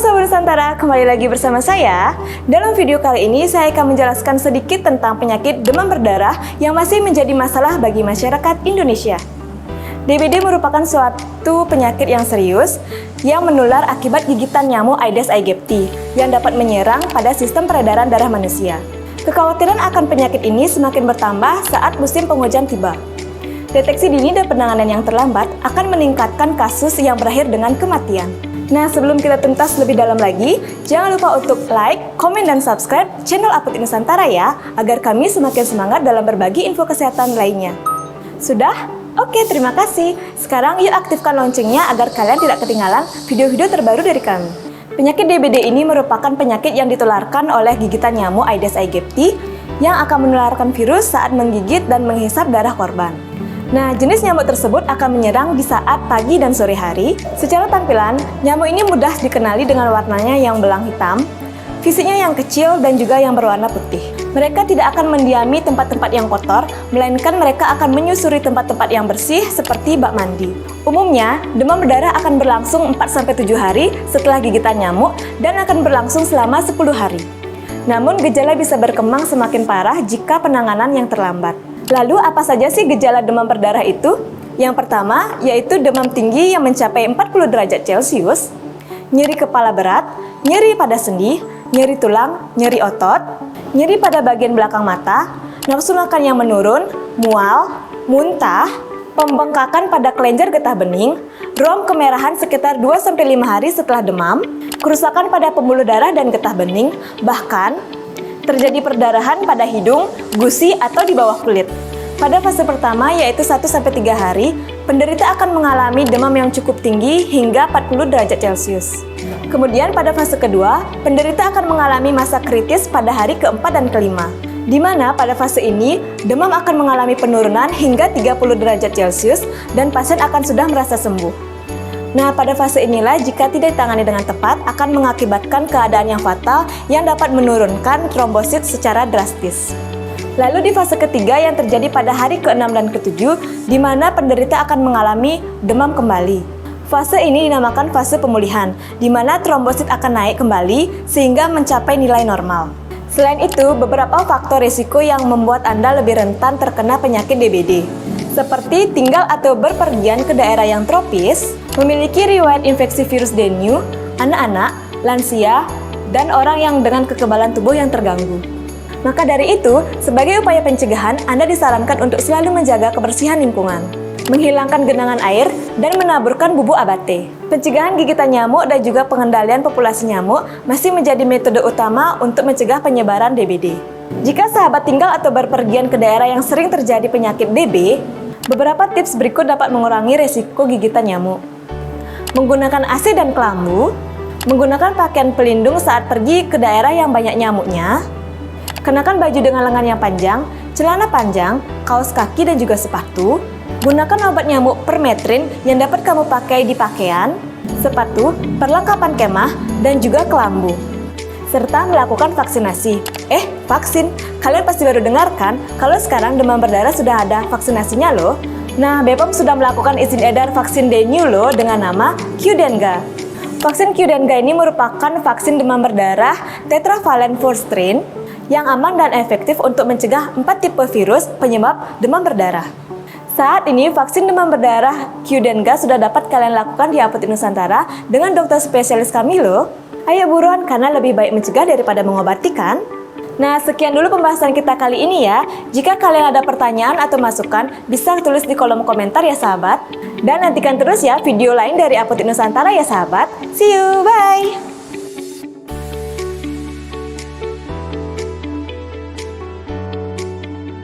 Sahabat Nusantara, kembali lagi bersama saya. Dalam video kali ini saya akan menjelaskan sedikit tentang penyakit demam berdarah yang masih menjadi masalah bagi masyarakat Indonesia. DBD merupakan suatu penyakit yang serius yang menular akibat gigitan nyamuk Aedes aegypti yang dapat menyerang pada sistem peredaran darah manusia. Kekhawatiran akan penyakit ini semakin bertambah saat musim penghujan tiba. Deteksi dini dan penanganan yang terlambat akan meningkatkan kasus yang berakhir dengan kematian. Nah, sebelum kita tuntas lebih dalam lagi, jangan lupa untuk like, komen, dan subscribe channel Apotik Nusantara ya, agar kami semakin semangat dalam berbagi info kesehatan lainnya. Sudah? Oke, terima kasih. Sekarang yuk aktifkan loncengnya agar kalian tidak ketinggalan video-video terbaru dari kami. Penyakit DBD ini merupakan penyakit yang ditularkan oleh gigitan nyamuk Aedes aegypti yang akan menularkan virus saat menggigit dan menghisap darah korban. Nah, jenis nyamuk tersebut akan menyerang di saat pagi dan sore hari. Secara tampilan, nyamuk ini mudah dikenali dengan warnanya yang belang hitam, fisiknya yang kecil dan juga yang berwarna putih. Mereka tidak akan mendiami tempat-tempat yang kotor, melainkan mereka akan menyusuri tempat-tempat yang bersih seperti bak mandi. Umumnya, demam berdarah akan berlangsung 4-7 hari setelah gigitan nyamuk dan akan berlangsung selama 10 hari. Namun, gejala bisa berkembang semakin parah jika penanganan yang terlambat. Lalu, apa saja sih gejala demam berdarah itu? Yang pertama, yaitu demam tinggi yang mencapai 40 derajat Celcius, nyeri kepala berat, nyeri pada sendi, nyeri tulang, nyeri otot, nyeri pada bagian belakang mata, nafsu makan yang menurun, mual, muntah, pembengkakan pada kelenjar getah bening, rom kemerahan sekitar 2-5 hari setelah demam, kerusakan pada pembuluh darah dan getah bening, bahkan terjadi perdarahan pada hidung, gusi, atau di bawah kulit. Pada fase pertama, yaitu 1-3 hari, penderita akan mengalami demam yang cukup tinggi hingga 40 derajat Celcius. Kemudian pada fase kedua, penderita akan mengalami masa kritis pada hari keempat dan kelima, di mana pada fase ini, demam akan mengalami penurunan hingga 30 derajat Celcius dan pasien akan sudah merasa sembuh. Nah, pada fase inilah jika tidak ditangani dengan tepat akan mengakibatkan keadaan yang fatal yang dapat menurunkan trombosit secara drastis. Lalu di fase ketiga yang terjadi pada hari ke-6 dan ke-7, di mana penderita akan mengalami demam kembali. Fase ini dinamakan fase pemulihan, di mana trombosit akan naik kembali sehingga mencapai nilai normal. Selain itu, beberapa faktor risiko yang membuat Anda lebih rentan terkena penyakit DBD, seperti tinggal atau berpergian ke daerah yang tropis, memiliki riwayat infeksi virus dengue, anak-anak, lansia, dan orang yang dengan kekebalan tubuh yang terganggu. Maka dari itu, sebagai upaya pencegahan, Anda disarankan untuk selalu menjaga kebersihan lingkungan, menghilangkan genangan air, dan menaburkan bubuk abate. Pencegahan gigitan nyamuk dan juga pengendalian populasi nyamuk masih menjadi metode utama untuk mencegah penyebaran DBD. Jika sahabat tinggal atau berpergian ke daerah yang sering terjadi penyakit DB, beberapa tips berikut dapat mengurangi resiko gigitan nyamuk. Menggunakan AC dan kelambu, menggunakan pakaian pelindung saat pergi ke daerah yang banyak nyamuknya, kenakan baju dengan lengan yang panjang, celana panjang, kaos kaki dan juga sepatu, gunakan obat nyamuk permetrin yang dapat kamu pakai di pakaian, sepatu, perlengkapan kemah, dan juga kelambu. Serta melakukan vaksinasi. Vaksin? Kalian pasti baru dengar kan kalau sekarang demam berdarah sudah ada vaksinasinya loh. Nah, BPOM sudah melakukan izin edar vaksin dengue loh dengan nama Qdenga. Vaksin Qdenga ini merupakan vaksin demam berdarah tetravalent 4 strain yang aman dan efektif untuk mencegah 4 tipe virus penyebab demam berdarah. Saat ini, vaksin demam berdarah Qdenga sudah dapat kalian lakukan di Apotik Nusantara dengan dokter spesialis kami loh. Ayo buruan, karena lebih baik mencegah daripada mengobati kan? Nah, sekian dulu pembahasan kita kali ini ya. Jika kalian ada pertanyaan atau masukan, bisa tulis di kolom komentar ya sahabat. Dan nantikan terus ya video lain dari Apotik Nusantara ya sahabat. See you, bye!